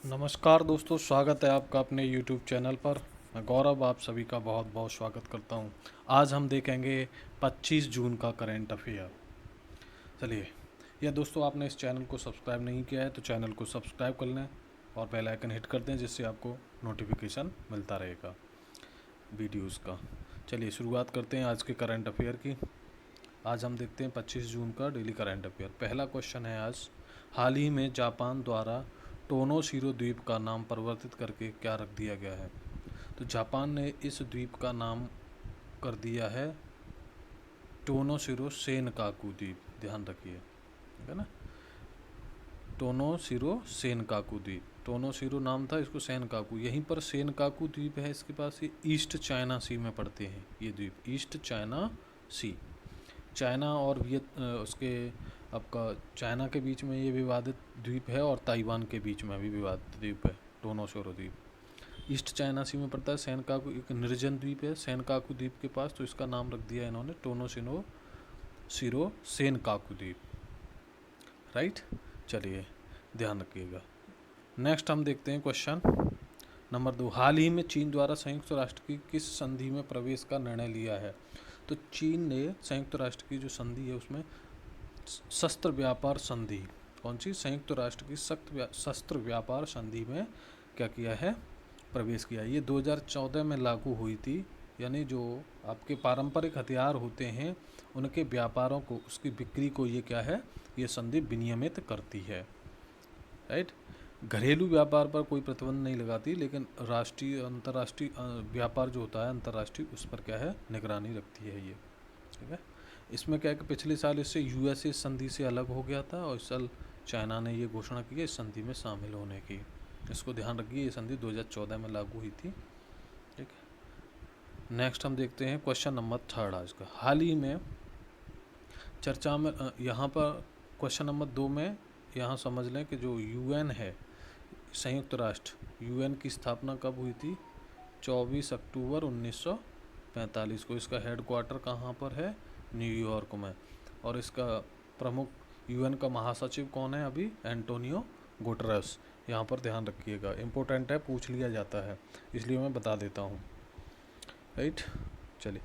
नमस्कार दोस्तों, स्वागत है आपका अपने YouTube चैनल पर। मैं गौरव आप सभी का बहुत बहुत स्वागत करता हूं। आज हम देखेंगे 25 जून का करंट अफेयर। चलिए, यह दोस्तों आपने इस चैनल को सब्सक्राइब नहीं किया है तो चैनल को सब्सक्राइब कर लें और बेल आइकन हिट कर दें, जिससे आपको नोटिफिकेशन मिलता रहेगा वीडियोस का। चलिए शुरुआत करते हैं आज के करंट अफेयर की। आज हम देखते हैं 25 जून का डेली करंट अफेयर। पहला क्वेश्चन है आज, हाल ही में जापान द्वारा टोनोशिरो द्वीप का नाम परिवर्तित करके क्या रख दिया गया है? तो जापान ने इस द्वीप का नाम कर दिया है टोनोशिरो सेनकाकू द्वीप। ध्यान रखिए, ठीक है ना। टोनोशिरो सेनकाकू द्वीप, टोनोशिरो नाम था, इसको सेनकाकू, यहीं पर सेनकाकू द्वीप है इसके पास। ये ईस्ट चाइना सी में पड़ते हैं ये द्वीप, ईस्ट चाइना सी। चाइना और उसके आपका चाइना के बीच में ये विवादित द्वीप है और ताइवान के बीच में भी विवादित द्वीप है टोनोशिरो द्वीप। ईस्ट चाइना सी में पड़ता है। सेनकाकू एक निर्जन द्वीप है सेनकाकू द्वीप के पास, तो इसका नाम रख दिया इन्होंने टोनोशिरो सेनकाकू द्वीप। राइट, चलिए ध्यान रखिएगा। नेक्स्ट हम देखते हैं क्वेश्चन नंबर 2, हाल ही में चीन द्वारा संयुक्त राष्ट्र की किस संधि में प्रवेश का निर्णय लिया है? तो चीन ने संयुक्त राष्ट्र की जो संधि है उसमें शस्त्र व्यापार संधि, कौन सी? संयुक्त राष्ट्र की शस्त्र व्यापार संधि में क्या किया है? प्रवेश किया। ये 2014 में लागू हुई थी। यानी जो आपके पारंपरिक हथियार होते हैं उनके व्यापारों को, उसकी बिक्री को ये क्या है, ये संधि विनियमित करती है। राइट, घरेलू व्यापार पर कोई प्रतिबंध नहीं लगाती, लेकिन राष्ट्रीय अंतर्राष्ट्रीय व्यापार जो होता है अंतर्राष्ट्रीय, उस पर क्या है, निगरानी रखती है ये। ठीक है, इसमें क्या है कि पिछले साल इससे यूएसए संधि से अलग हो गया था और इस साल चाइना ने ये घोषणा की है इस संधि में शामिल होने की। इसको ध्यान रखिए, ये संधि 2014 में लागू हुई थी। ठीक है, नेक्स्ट हम देखते हैं क्वेश्चन नंबर 3 आज का। हाल ही में चर्चा में यहाँ पर क्वेश्चन नंबर 2 में यहाँ समझ लें कि जो यूएन है, संयुक्त राष्ट्र, यूएन की स्थापना कब हुई थी? 24 अक्टूबर 1945 को। इसका हेडक्वार्टर कहाँ पर है? न्यूयॉर्क में। और इसका प्रमुख यूएन का महासचिव कौन है अभी? Antonio Guterres. यहाँ पर ध्यान रखिएगा, इम्पोर्टेंट है, पूछ लिया जाता है, इसलिए मैं बता देता हूँ। राइट, चलिए।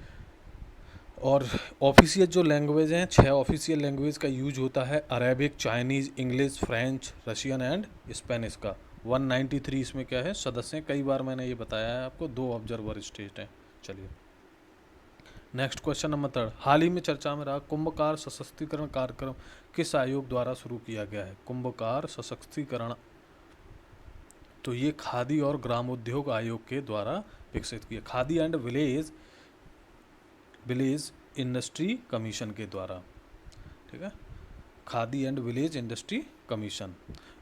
और ऑफिशियल जो लैंग्वेज हैं, 6 ऑफिशियल लैंग्वेज का यूज होता है, Arabic, Chinese, English, French, Russian and Spanish का। 193 इसमें क्या है, सदस्य हैं। कई बार मैंने ये बताया है आपको, 2 ऑब्जर्वर स्टेट हैं। चलिए नेक्स्ट क्वेश्चन नंबर 3, हाल ही में चर्चा में रहा कुंभकार सशक्तिकरण कार्यक्रम किस आयोग द्वारा शुरू किया गया है? कुंभकार सशक्तिकरण, तो ये खादी और ग्रामोद्योग आयोग के द्वारा विकसित किया, khadi and village industry commission के द्वारा। ठीक है, khadi and village industry commission.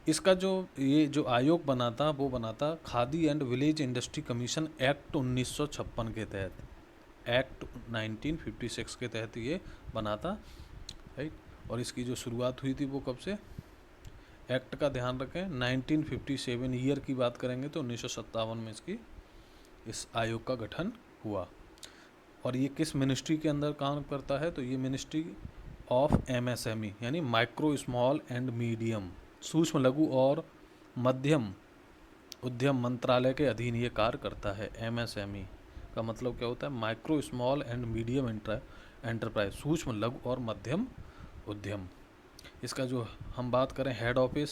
इसका ये जो आयोग बना था वो बना था khadi and village industry commission act 1956 के तहत, एक्ट 1956 के तहत ये बना था। राइट, और इसकी जो शुरुआत हुई थी वो कब से? एक्ट का ध्यान रखें, 1957 ईयर की बात करेंगे तो 1957 में इस आयोग का गठन हुआ। और ये किस मिनिस्ट्री के अंदर काम करता है? तो ये मिनिस्ट्री ऑफ एमएसएमई, यानी माइक्रो स्मॉल एंड मीडियम, सूक्ष्म लघु और मध्यम उद्यम मंत्रालय के अधीन ये कार्य करता है। एमएसएमई का मतलब क्या होता है? Micro small and medium enterprise, सूक्ष्म लघु और मध्यम उद्यम। इसका जो हम बात करें हेड ऑफिस,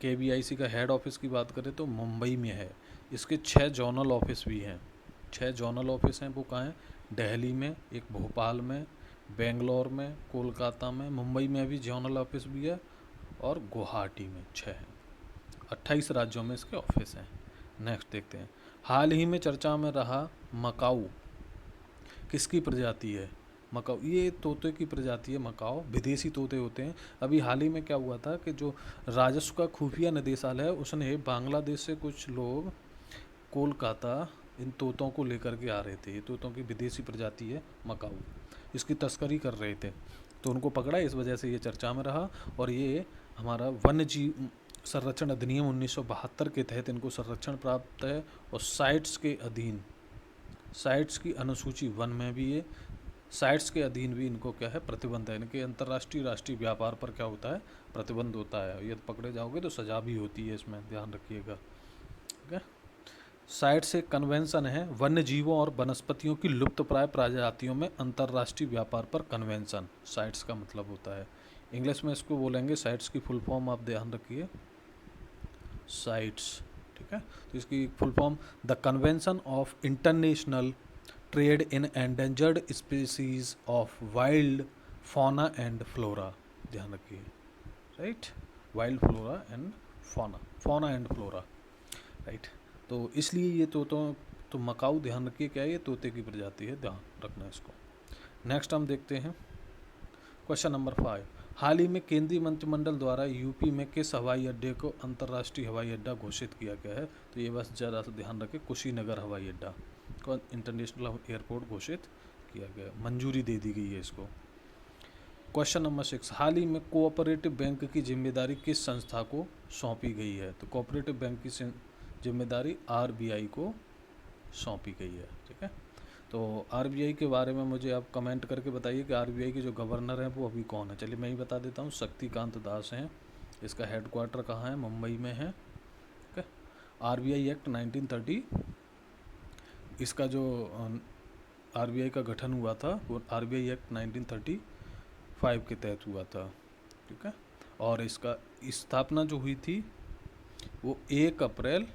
केवीआईसी का हेड ऑफिस की बात करें तो मुंबई में है। इसके 6 जोनल ऑफिस भी हैं। 6 जोनल ऑफिस हैं, वो कहाँ हैं? दिल्ली में, एक भोपाल में, बेंगलोर में, कोलकाता में, मुंबई में भी जोनल ऑफिस भी है और गुवाहाटी में 6 हैं। 28 राज्यों में इसके ऑफिस हैं। नेक्स्ट देखते हैं, हाल ही में चर्चा में रहा मकाऊ किसकी प्रजाति है? मकाऊ, ये तोते की प्रजाति है मकाऊ, विदेशी तोते होते हैं। अभी हाल ही में क्या हुआ था कि जो राजस्व का खुफिया निदेशालय है उसने बांग्लादेश से कुछ लोग कोलकाता इन तोतों को लेकर के आ रहे थे। ये तोतों की विदेशी प्रजाति है मकाऊ, इसकी तस्करी कर रहे थे, तो उनको पकड़ा, इस वजह से ये चर्चा में रहा। और ये हमारा वन्य जीव संरक्षण अधिनियम 1972 के तहत इनको संरक्षण प्राप्त है और साइट्स के अधीन, साइट्स की अनुसूची 1 में भी ये साइट्स के अधीन भी इनको क्या है, प्रतिबंध है। इनके अंतर्राष्ट्रीय राष्ट्रीय व्यापार पर क्या होता है, प्रतिबंध होता है। ये पकड़े जाओगे तो सजा भी होती है, इसमें ध्यान रखिएगा। ठीक है। साइट्स एक कन्वेंशन है वन्य जीवों और वनस्पतियों की लुप्तप्राय प्रजातियों में अंतर्राष्ट्रीय व्यापार पर कन्वेंशन, साइट्स का मतलब होता है। इंग्लिश में इसको बोलेंगे, साइट्स की फुल फॉर्म आप ध्यान रखिए, साइट्स। ठीक है। तो इसकी full form the convention of international trade in endangered species of wild fauna and flora, ध्यान रखिए, right, wild flora and fauna, fauna and flora, right. तो इसलिए ये तो मकाऊ, ध्यान रखिए क्या है, ये तोते की प्रजाति है, ध्यान रखना इसको। नेक्स्ट हम देखते हैं क्वेश्चन नंबर 5। हाल ही में केंद्रीय मंत्रिमंडल द्वारा यूपी में किस हवाई अड्डे को अंतर्राष्ट्रीय हवाई अड्डा घोषित किया गया है? तो ये बस ज़रा सा ध्यान रखें, कुशीनगर हवाई अड्डा को इंटरनेशनल एयरपोर्ट घोषित किया गया, मंजूरी दे दी गई है इसको। Question number 6। हाल ही में कोऑपरेटिव बैंक की जिम्मेदारी किस संस्था को सौंपी गई है? तो कोऑपरेटिव बैंक की जिम्मेदारी आरबीआई को सौंपी गई है। ठीक है। तो आरबीआई के बारे में मुझे आप कमेंट करके बताइए कि आरबीआई के जो गवर्नर हैं वो अभी कौन है। चलिए मैं ही बता देता हूँ, शक्तिकांत दास हैं। इसका हेडक्वार्टर कहाँ है? मुंबई में है। ठीक है। आरबीआई एक्ट 1930, इसका जो आरबीआई का गठन हुआ था वो आरबीआई एक्ट 1935 के तहत हुआ था। ठीक है। और इसका स्थापना जो हुई थी वो 1 अप्रैल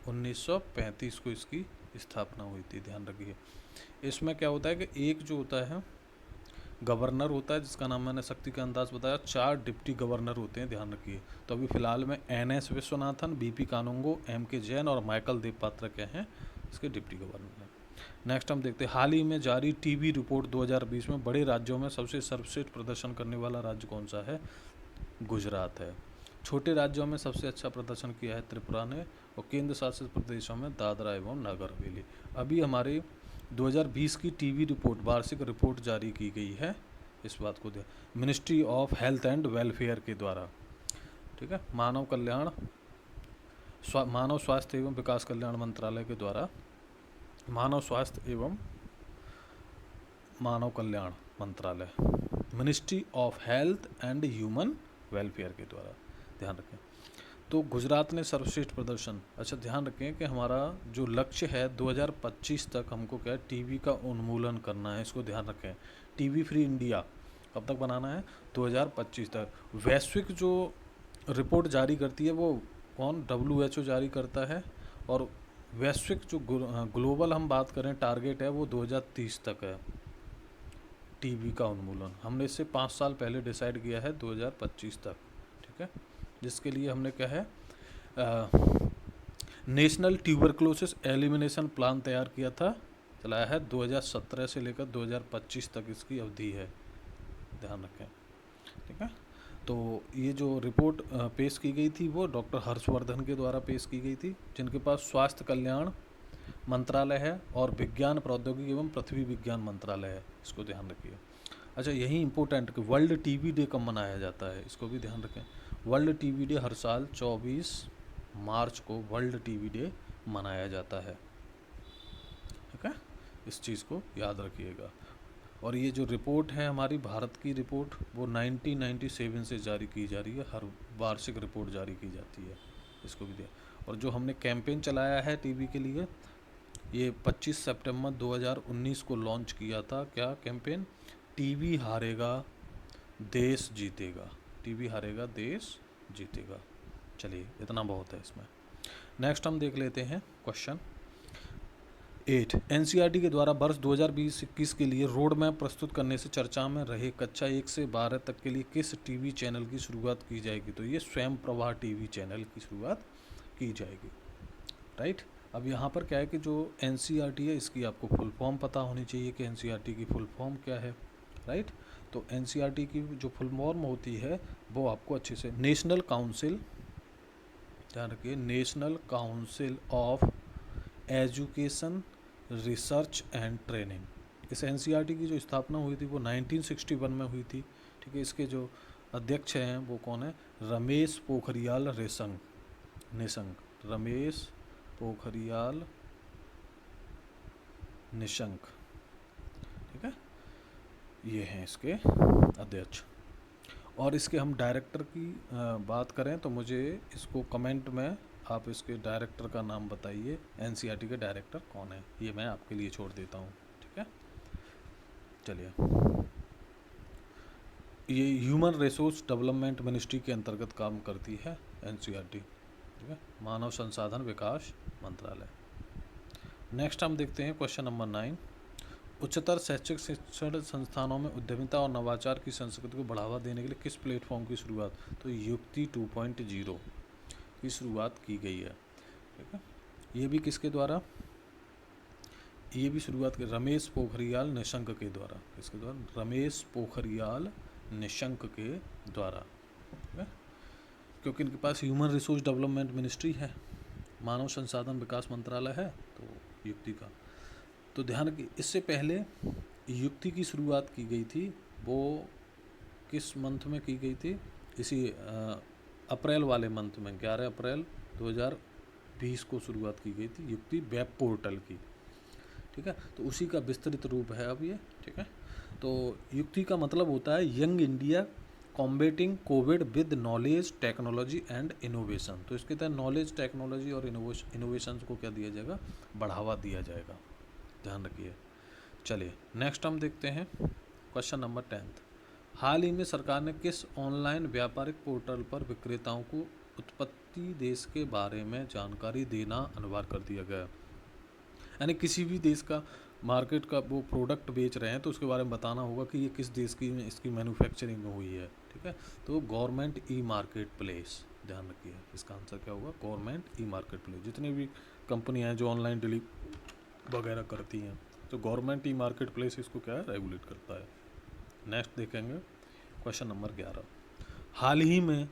1935 को इसकी स्थापना हुई थी, ध्यान रखिए। इसमें क्या होता है कि एक जो होता है गवर्नर होता है, जिसका नाम मैंने शक्तिकांत दास बताया, 4 डिप्टी गवर्नर होते हैं, ध्यान रखिए। तो अभी फिलहाल में NS Viswanathan, BP Kanoongo, MK Jain और माइकल देवपात्रा क्या हैं, इसके डिप्टी गवर्नर हैं। नेक्स्ट हम देखते हैं, हाल ही में जारी टीबी रिपोर्ट 2020 में बड़े राज्यों में सबसे सर्वश्रेष्ठ प्रदर्शन करने वाला राज्य कौन सा है? गुजरात है। छोटे राज्यों में सबसे अच्छा प्रदर्शन किया है त्रिपुरा ने, और केंद्र शासित प्रदेशों में दादरा एवं नगर हवेली। अभी हमारे 2020 की टीबी रिपोर्ट, वार्षिक रिपोर्ट जारी की गई है, इस बात को दिया ministry of health and welfare के द्वारा। ठीक है। मानव स्वास्थ्य एवं विकास कल्याण मंत्रालय के द्वारा, मानव स्वास्थ्य एवं मानव कल्याण मंत्रालय, ministry of health and human welfare के द्वारा, ध्यान रखें। तो गुजरात ने सर्वश्रेष्ठ प्रदर्शन। अच्छा ध्यान रखें कि हमारा जो लक्ष्य है 2025 तक हमको क्या है, टीबी का उन्मूलन करना है, इसको ध्यान रखें। टीबी फ्री इंडिया कब तक बनाना है? 2025 तक। वैश्विक जो रिपोर्ट जारी करती है वो कौन? WHO जारी करता है। और वैश्विक जो ग्लोबल हम बात करें टारगेट है वो 2030 तक है, टीबी का उन्मूलन। हमने इससे 5 साल पहले डिसाइड किया है 2025 तक। ठीक है। जिसके लिए हमने क्या है, नेशनल ट्यूबरक्लोसिस एलिमिनेशन प्लान तैयार किया था, चलाया है 2017 से लेकर 2025 तक इसकी अवधि है, ध्यान रखें। ठीक है। तो ये जो रिपोर्ट पेश की गई थी वो डॉक्टर हर्षवर्धन के द्वारा पेश की गई थी, जिनके पास स्वास्थ्य कल्याण मंत्रालय है और विज्ञान प्रौद्योगिकी एवं पृथ्वी विज्ञान मंत्रालय है, इसको ध्यान रखिए। अच्छा यही इंपॉर्टेंट कि वर्ल्ड टीबी डे कब मनाया जाता है, इसको भी ध्यान रखें। वर्ल्ड टीबी डे हर साल 24 मार्च को वर्ल्ड टीबी डे मनाया जाता है। ठीक है। इस चीज़ को याद रखिएगा। और ये जो रिपोर्ट है हमारी भारत की रिपोर्ट, वो 1997 से जारी की जा रही है, हर वार्षिक रिपोर्ट जारी की जाती है, इसको भी दिया। और जो हमने कैंपेन चलाया है टीबी के लिए, ये 25 सितंबर 2019 को लॉन्च किया था। क्या कैंपेन? टीबी हारेगा देश जीतेगा, टीबी हारेगा देश जीतेगा। चलिए इतना बहुत है इसमें। नेक्स्ट हम देख लेते हैं क्वेश्चन 8। एनसीईआरटी के द्वारा वर्ष 2020-21 के लिए रोड मैप प्रस्तुत करने से चर्चा में रहे कक्षा 1 से 12 तक के लिए किस टीवी चैनल की शुरुआत की जाएगी? तो ये स्वयं प्रभा टीवी चैनल की शुरुआत की जाएगी, राइट। अब यहाँ पर क्या है कि जो एनसीईआरटी है इसकी आपको फुल फॉर्म पता होनी चाहिए कि एनसीईआरटी की फुल फॉर्म क्या है, राइट। तो एनसीईआरटी की जो फुल फॉर्म होती है वो आपको अच्छे से, नेशनल काउंसिल, ध्यान रखिए, national council of education research and training. इस एनसीईआरटी की जो स्थापना हुई थी वो 1961 में हुई थी। ठीक है। इसके जो अध्यक्ष हैं वो कौन है? रमेश पोखरियाल निशंक, रमेश पोखरियाल निशंक। ठीक है। ये हैं इसके अध्यक्ष। और इसके हम डायरेक्टर की बात करें तो मुझे इसको कमेंट में आप इसके डायरेक्टर का नाम बताइए, एनसीईआरटी के डायरेक्टर कौन है, ये मैं आपके लिए छोड़ देता हूँ। ठीक है, चलिए। ये ह्यूमन रिसोर्स डेवलपमेंट मिनिस्ट्री के अंतर्गत काम करती है एनसीईआरटी। ठीक है, मानव संसाधन विकास मंत्रालय। नेक्स्ट हम देखते हैं क्वेश्चन नंबर 9। उच्चतर शैक्षिक शिक्षण संस्थानों में उद्यमिता और नवाचार की संस्कृति को बढ़ावा देने के लिए किस प्लेटफॉर्म की शुरुआत? तो युक्ति 2.0 की शुरुआत की गई है। ठीक है, ये भी किसके द्वारा? ये भी शुरुआत की रमेश पोखरियाल निशंक के द्वारा। किसके द्वारा? रमेश पोखरियाल निशंक के द्वारा। ठीक है, क्योंकि इनके पास ह्यूमन रिसोर्स डेवलपमेंट मिनिस्ट्री है, मानव संसाधन विकास मंत्रालय है, तो युक्ति का। तो ध्यान रखिए, इससे पहले युक्ति की शुरुआत की गई थी, वो किस मंथ में की गई थी? इसी अप्रैल वाले मंथ में, 11 अप्रैल 2020 को शुरुआत की गई थी युक्ति वेब पोर्टल की। ठीक है, तो उसी का विस्तृत रूप है अब ये। ठीक है, तो युक्ति का मतलब होता है young India combating Covid with knowledge technology and innovation. तो इसके तहत नॉलेज टेक्नोलॉजी और इनोवेशन को क्या दिया जाएगा? बढ़ावा दिया जाएगा। ध्यान रखिए। चलिए नेक्स्ट हम देखते हैं क्वेश्चन नंबर 10। हाल ही में सरकार ने किस ऑनलाइन व्यापारिक पोर्टल पर विक्रेताओं को उत्पत्ति देश के बारे में जानकारी देना अनिवार्य कर दिया गया? यानी किसी भी देश का मार्केट का वो प्रोडक्ट बेच रहे हैं तो उसके बारे में बताना होगा कि ये किस देश की इसकी मैन्युफैक्चरिंग हुई है। ठीक है, तो गवर्नमेंट ई मार्केट प्लेस। ध्यान रखिए, इसका आंसर क्या होगा? Government e market place. जितनी भी कंपनियां हैं जो ऑनलाइन डिलीवरी वगैरह करती हैं, तो गवर्नमेंट ई मार्केट प्लेस इसको क्या है? रेगुलेट करता है। नेक्स्ट देखेंगे क्वेश्चन नंबर 11। हाल ही में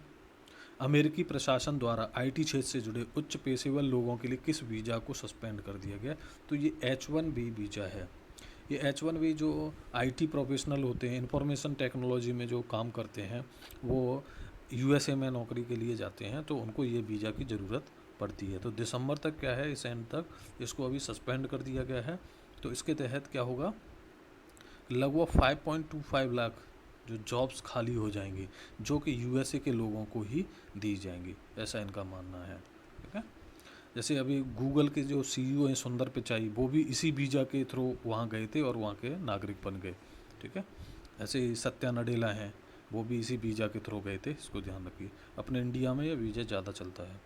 अमेरिकी प्रशासन द्वारा आईटी क्षेत्र से जुड़े उच्च पेशेवर लोगों के लिए किस वीज़ा को सस्पेंड कर दिया गया? तो ये H1B वीज़ा है। ये H1B जो आईटी प्रोफेशनल होते हैं, इंफॉर्मेशन टेक्नोलॉजी में जो काम करते हैं, वो यूएसए में नौकरी के लिए जाते हैं, तो उनको ये वीज़ा की ज़रूरत पड़ती है। तो दिसंबर तक क्या है, इस एंड तक इसको अभी सस्पेंड कर दिया गया है। तो इसके तहत क्या होगा? लगभग 5.25 लाख जो जॉब्स खाली हो जाएंगी, जो कि यूएसए के लोगों को ही दी जाएंगी, ऐसा इनका मानना है। ठीक है, जैसे अभी गूगल के जो सीईओ हैं सुंदर पिचाई, वो भी इसी वीज़ा के थ्रू वहाँ गए थे और वहाँ के नागरिक बन गए। ठीक है, ऐसे ही सत्या नडेला हैं, वो भी इसी वीज़ा के थ्रू गए थे। इसको ध्यान रखिए, अपने इंडिया में यह वीज़ा ज़्यादा चलता है।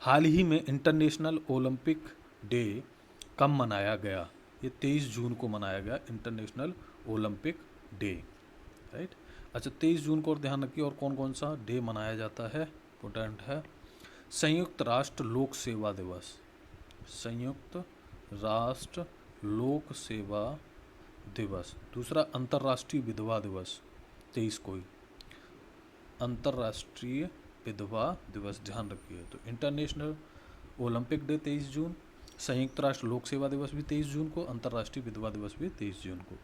हाल ही में इंटरनेशनल ओलंपिक डे कब मनाया गया? ये 23 जून को मनाया गया इंटरनेशनल ओलंपिक डे। राइट, अच्छा 23 जून को। और ध्यान रखिए, और कौन कौन सा डे मनाया जाता है? इम्पोर्टेंट है, संयुक्त राष्ट्र लोक सेवा दिवस। संयुक्त राष्ट्र लोक सेवा दिवस। दूसरा अंतर्राष्ट्रीय विधवा दिवस 23 को ही, अंतर्राष्ट्रीय विधवा दिवस। ध्यान रखिए, तो इंटरनेशनल ओलंपिक डे 23 जून, संयुक्त राष्ट्र लोक सेवा दिवस भी 23 जून को, अंतर्राष्ट्रीय विधवा दिवस भी 23 जून को।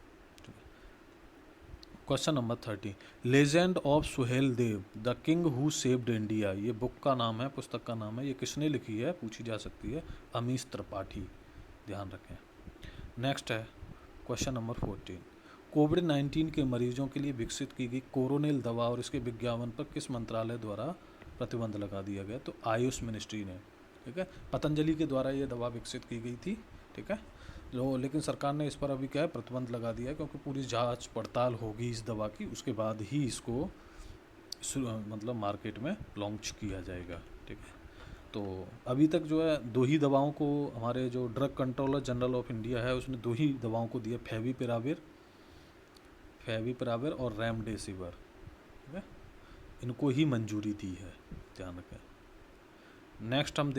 Question number 30। Legend of Suhel Dev the king who saved India, ये बुक का नाम है, पुस्तक का नाम है। ये किसने लिखी है? पूछी जा सकती है, अमीश त्रिपाठी। ध्यान रखें। नेक्स्ट है क्वेश्चन नंबर 14। कोविड-19 के मरीजों के लिए विकसित की गई कोरोनिल दवा और इसके विज्ञापन पर किस मंत्रालय द्वारा प्रतिबंध लगा दिया गया? तो आयुष मिनिस्ट्री ने। ठीक है, पतंजलि के द्वारा ये दवा विकसित की गई थी। ठीक है, लेकिन सरकार ने इस पर अभी क्या है? प्रतिबंध लगा दिया है, क्योंकि पूरी जांच पड़ताल होगी इस दवा की, उसके बाद ही इसको मतलब मार्केट में लॉन्च किया जाएगा। ठीक है, तो अभी तक जो है 2 ही दवाओं को हमारे जो drug controller general of India है उसने 2 ही दवाओं को दिया, फेविपिराविर और रेमडेसिविर। ठीक है, इनको ही मंजूरी दी है। ध्यान रखें। नेक्स्ट हम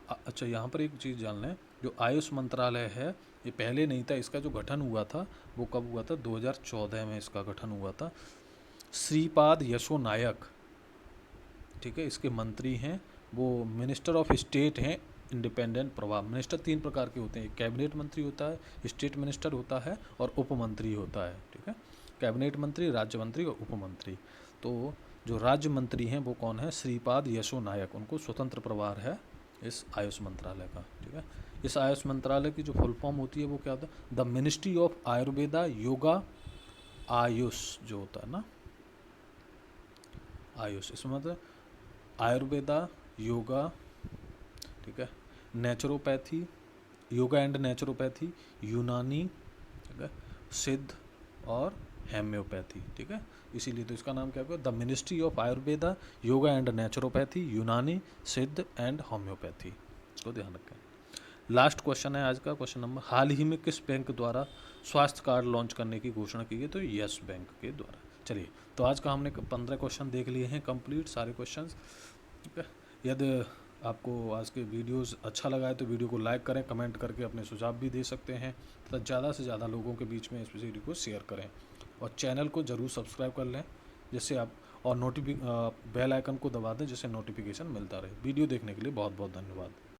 अच्छा यहाँ पर एक चीज़ जान लें, जो आयुष मंत्रालय है ये पहले नहीं था, इसका जो गठन हुआ था वो कब हुआ था? 2014 में इसका गठन हुआ था। श्रीपाद यशो नायक, ठीक है, इसके मंत्री हैं। वो मिनिस्टर ऑफ स्टेट हैं, इंडिपेंडेंट प्रभाव। मिनिस्टर 3 प्रकार के होते हैं, कैबिनेट मंत्री होता है, स्टेट मिनिस्टर होता है और उप मंत्री होता है। ठीक है, कैबिनेट मंत्री, राज्य मंत्री और उप मंत्री। तो जो राज्य मंत्री हैं वो कौन है? श्रीपाद यशो नायक, उनको स्वतंत्र प्रभार है इस आयुष मंत्रालय का। ठीक है, इस आयुष मंत्रालय की जो फुल फॉर्म होती है वो क्या होता है? The ministry of Ayurveda, yoga, Ayush जो होता है ना, आयुष, इसमें मतलब आयुर्वेदा, योगा, ठीक है, नेचुरोपैथी, योगा एंड नेचुरोपैथी, यूनानी, ठीक है, सिद्ध और हेम्योपैथी, ठीक है। इसीलिए तो इसका नाम क्या हुआ, the ministry of Ayurveda, yoga and naturopathy, यूनानी, सिद्ध एंड होम्योपैथी, इसको ध्यान रखें। लास्ट क्वेश्चन है आज का, क्वेश्चन नंबर, हाल ही में किस बैंक द्वारा स्वास्थ्य कार्ड लॉन्च करने की घोषणा की गई, तो यस बैंक के द्वारा। चलिए, तो आज का हमने 15 क्वेश्चन देख लिए हैं कंप्लीट, सारे क्वेश्चंस, ठीक है। यदि आपको आज के वीडियोस अच्छा लगा है तो वीडियो को लाइक करें, कमेंट करके अपने सुझाव भी दे सकते हैं तथा ज़्यादा से ज़्यादा लोगों के बीच में इस वीडियो को शेयर करें और चैनल को ज़रूर सब्सक्राइब कर लें, जिससे आप और बेल आइकन को दबा दें जिससे नोटिफिकेशन मिलता रहे। वीडियो देखने के लिए बहुत बहुत धन्यवाद।